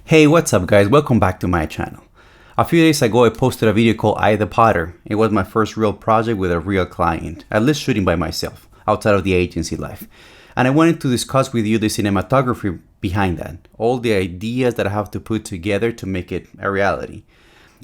Hey, what's up guys? Welcome back to my channel. A few days ago I posted a video called I the Potter. It was my first real project with a real client, at least shooting by myself, outside of the agency life. And I wanted to discuss with you the cinematography behind that, all the ideas that I have to put together to make it a reality.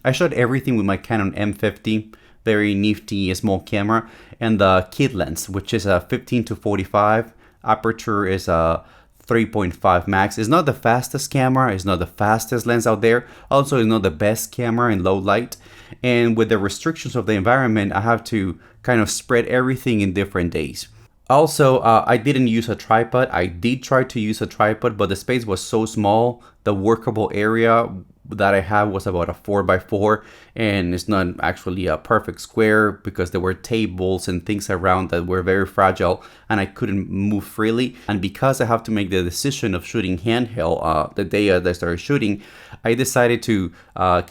I shot everything with my Canon M50, very nifty small camera, and the kit lens, which is a 15-45. Aperture is a 3.5 max. It's not the fastest camera, it's not the fastest lens out there. Also, it's not the best camera in low light. And with the restrictions of the environment, I have to kind of spread everything in different days. Also, I didn't use a tripod. I did try to use a tripod, but the space was so small. The workable area that I had was about a 4x4, and it's not actually a perfect square because there were tables and things around that were very fragile and I couldn't move freely. And because I have to make the decision of shooting handheld the day that I started shooting, I decided to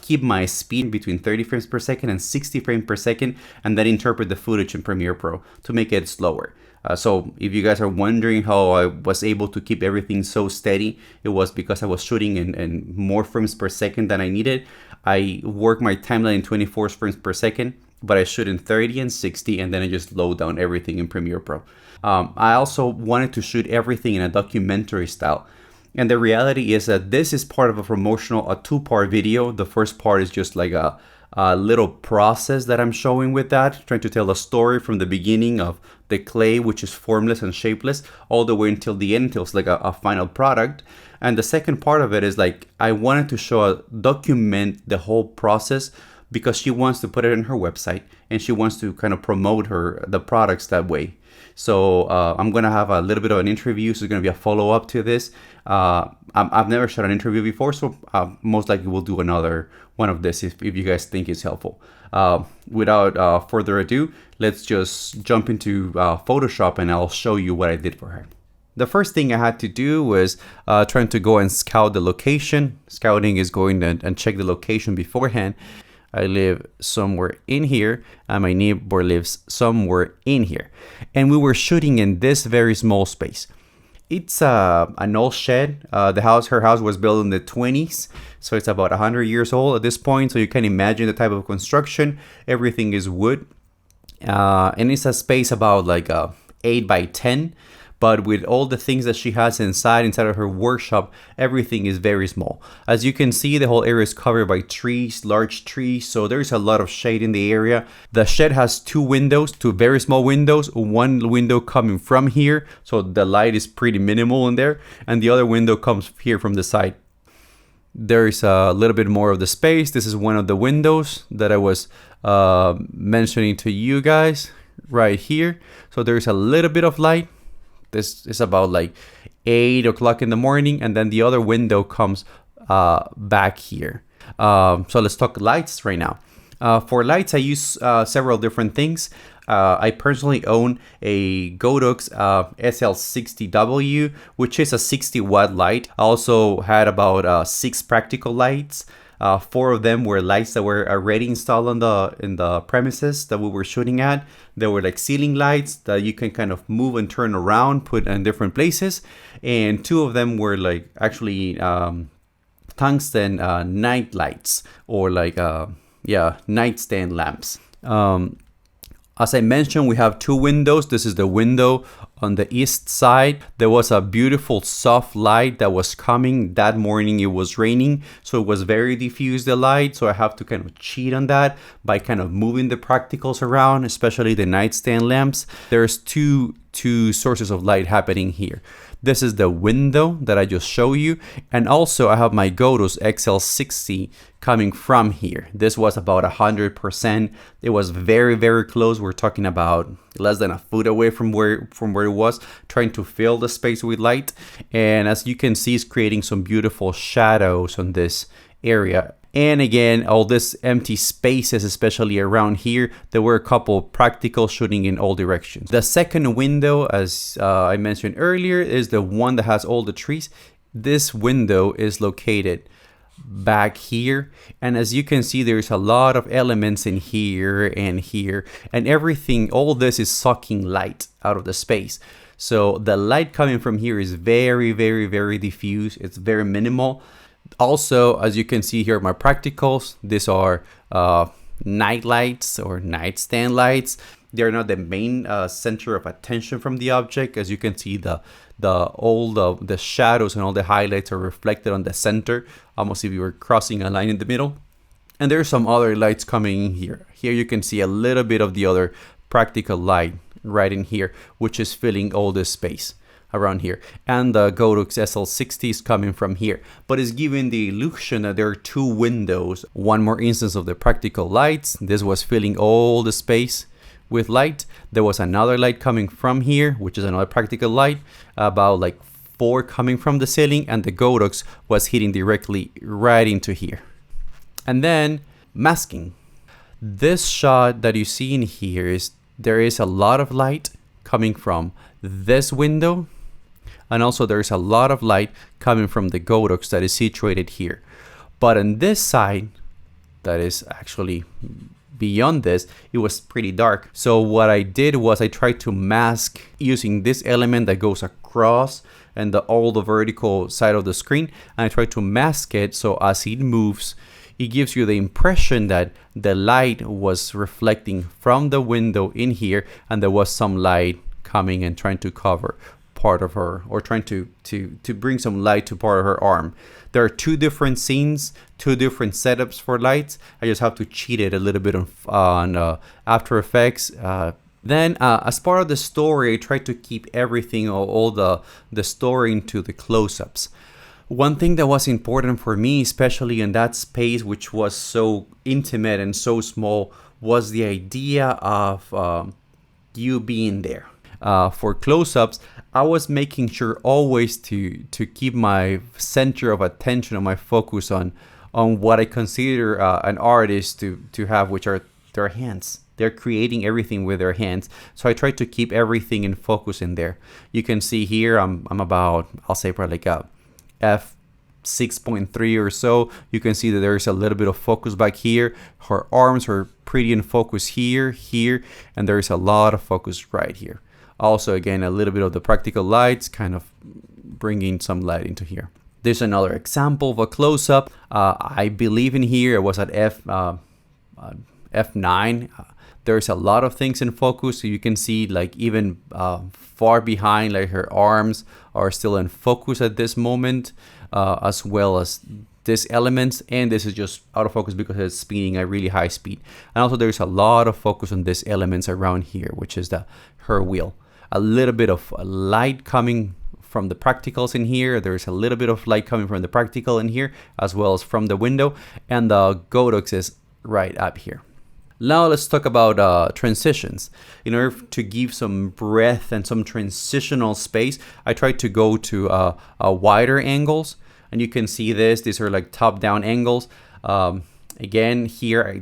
keep my speed between 30 frames per second and 60 frames per second, and then interpret the footage in Premiere Pro to make it slower. So if you guys are wondering how I was able to keep everything so steady, it was because I was shooting in more frames per second than I needed. I work my timeline in 24 frames per second, but I shoot in 30 and 60, and then I just load down everything in Premiere Pro. I also wanted to shoot everything in a documentary style. And the reality is that this is part of a two-part video. The first part is just like a little process that I'm showing with that, trying to tell a story from the beginning of the clay, which is formless and shapeless, all the way until the end, until it's like a final product. And the second part of it is like, I wanted to document the whole process because she wants to put it on her website and she wants to kind of promote the products that way. So I'm gonna have a little bit of an interview, so it's gonna be a follow-up to this. I've never shot an interview before, so most likely we'll do another one of this if you guys think it's helpful. Without further ado, let's just jump into Photoshop and I'll show you what I did for her. The first thing I had to do was trying to go and scout the location. Scouting is going and check the location beforehand. I live somewhere in here and my neighbor lives somewhere in here. And we were shooting in this very small space. It's an old shed. Her house was built in the 20s, so it's about 100 years old at this point. So you can imagine the type of construction. Everything is wood. And it's a space about like 8 by 10. But with all the things that she has inside of her workshop, everything is very small. As you can see, the whole area is covered by trees, large trees, so there's a lot of shade in the area. The shed has two very small windows, one window coming from here, so the light is pretty minimal in there, and the other window comes here from the side. There's a little bit more of the space. This is one of the windows that I was mentioning to you guys right here. So there's a little bit of light. This is about like 8 o'clock in the morning, and then the other window comes back here. So let's talk lights right now. For lights, I use several different things. I personally own a Godox SL60W, which is a 60-watt light. I also had about 6 practical lights. 4 of them were lights that were already installed in the premises that we were shooting at. They were like ceiling lights that you can kind of move and turn around, put in different places. And 2 of them were like actually tungsten night lights, or like nightstand lamps. As I mentioned, we have 2 windows. This is the window on the east side. There was a beautiful soft light that was coming. That morning it was raining, so it was very diffuse, the light. So I have to kind of cheat on that by kind of moving the practicals around, especially the nightstand lamps. There's two sources of light happening here. This is the window that I just showed you, and also I have my Godox XL60 coming from here. This was about 100%. It was very, very close. We're talking about less than a foot away from where it was, trying to fill the space with light. And as you can see, it's creating some beautiful shadows on this area. And again, all this empty spaces, especially around here, there were a couple practical shooting in all directions. The second window, as I mentioned earlier, is the one that has all the trees. This window is located back here, and as you can see, there's a lot of elements in here, and everything, all this is sucking light out of the space. So the light coming from here is very, very, very diffuse. It's very minimal. Also, as you can see here, my practicals, these are night lights or nightstand lights. They're not the main center of attention from the object. As you can see, all the shadows and all the highlights are reflected on the center, almost if you were crossing a line in the middle. And there's some other lights coming in here. Here you can see a little bit of the other practical light right in here, which is filling all this space around here. And the Godox SL60 is coming from here, but it's giving the illusion that there are two windows. One more instance of the practical lights. This was filling all the space with light. There was another light coming from here, which is another practical light, about like 4 coming from the ceiling, and the Godox was hitting directly right into here. And then masking. This shot that you see in here is there is a lot of light coming from this window, and also there's a lot of light coming from the Godox that is situated here. But on this side, that is actually beyond this, it was pretty dark. So what I did was I tried to mask using this element that goes across and all the vertical side of the screen, and I tried to mask it so as it moves, it gives you the impression that the light was reflecting from the window in here, and there was some light coming and trying to cover part of her, or trying to bring some light to part of her arm. There are 2 different scenes, 2 different setups for lights. I just have to cheat it a little bit on After Effects. Then as part of the story, I tried to keep everything, all the story into the close-ups. One thing that was important for me, especially in that space, which was so intimate and so small, was the idea of you being there. For close-ups, I was making sure always to keep my center of attention and my focus on what I consider an artist to have, which are their hands. They're creating everything with their hands. So I try to keep everything in focus in there. You can see here I'm about, I'll say probably like a f6.3 or so. You can see that there's a little bit of focus back here. Her arms are pretty in focus here, and there's a lot of focus right here. Also, again, a little bit of the practical lights kind of bringing some light into here. There's another example of a close-up. I believe in here it was at f9. There's a lot of things in focus, so you can see like even far behind, like her arms are still in focus at this moment, as well as these elements, and this is just out of focus because it's speeding at really high speed. And also there's a lot of focus on these elements around here, which is her wheel. A little bit of light coming from the practicals in here. There's a little bit of light coming from the practical in here, as well as from the window, and the Godox is right up here. Now let's talk about transitions. In order to give some breadth and some transitional space, I tried to go to wider angles, and you can see these are like top-down angles. Again, here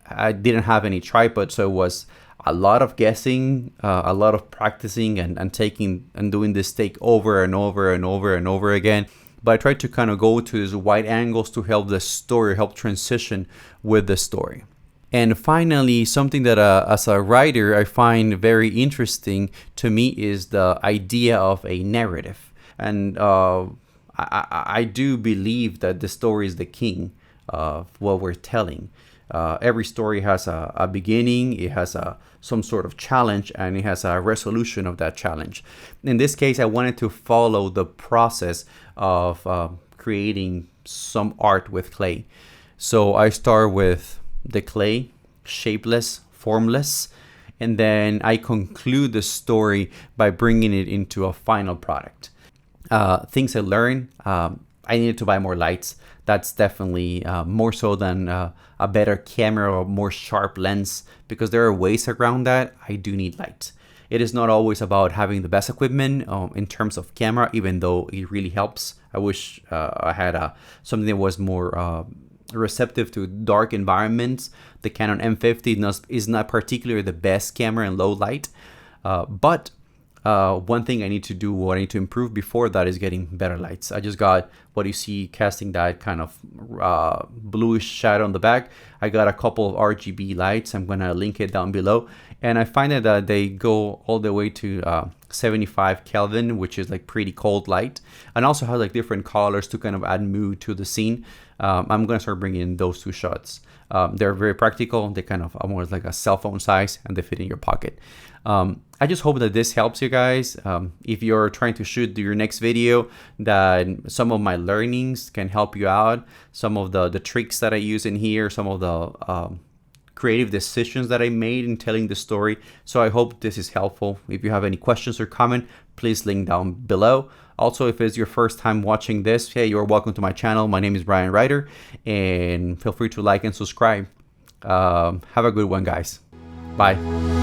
I didn't have any tripod, so it was a lot of guessing, a lot of practicing and taking and doing this take over and over and over and over again. But I tried to kind of go to these wide angles to help the story, help transition with the story. And finally, something that as a writer I find very interesting to me is the idea of a narrative. And I do believe that the story is the king of what we're telling. Every story has a beginning, it has some sort of challenge, and it has a resolution of that challenge. In this case, I wanted to follow the process of creating some art with clay. So I start with the clay, shapeless, formless, and then I conclude the story by bringing it into a final product. Things I learned, I needed to buy more lights. That's definitely more so than a better camera or more sharp lens, because there are ways around that. I do need light. It is not always about having the best equipment in terms of camera, even though it really helps. I wish I had something that was more receptive to dark environments. The Canon M50 is not particularly the best camera in low light, but one thing I need to do, what I need to improve before that, is getting better lights. I just got what you see casting that kind of bluish shadow on the back. I got a couple of RGB lights. I'm gonna link it down below. And I find that they go all the way to 75 Kelvin, which is like pretty cold light, and also has like different colors to kind of add mood to the scene. I'm gonna start bringing in those two shots. They're very practical. They kind of almost like a cell phone size, and they fit in your pocket. I just hope that this helps you guys. If you're trying to shoot your next video, that some of my learnings can help you out. Some of the tricks that I use in here, some of the creative decisions that I made in telling the story. So I hope this is helpful. If you have any questions or comment, please link down below. Also, if it's your first time watching this, hey, you're welcome to my channel. My name is Brian Ryder, and feel free to like and subscribe. Have a good one, guys. Bye.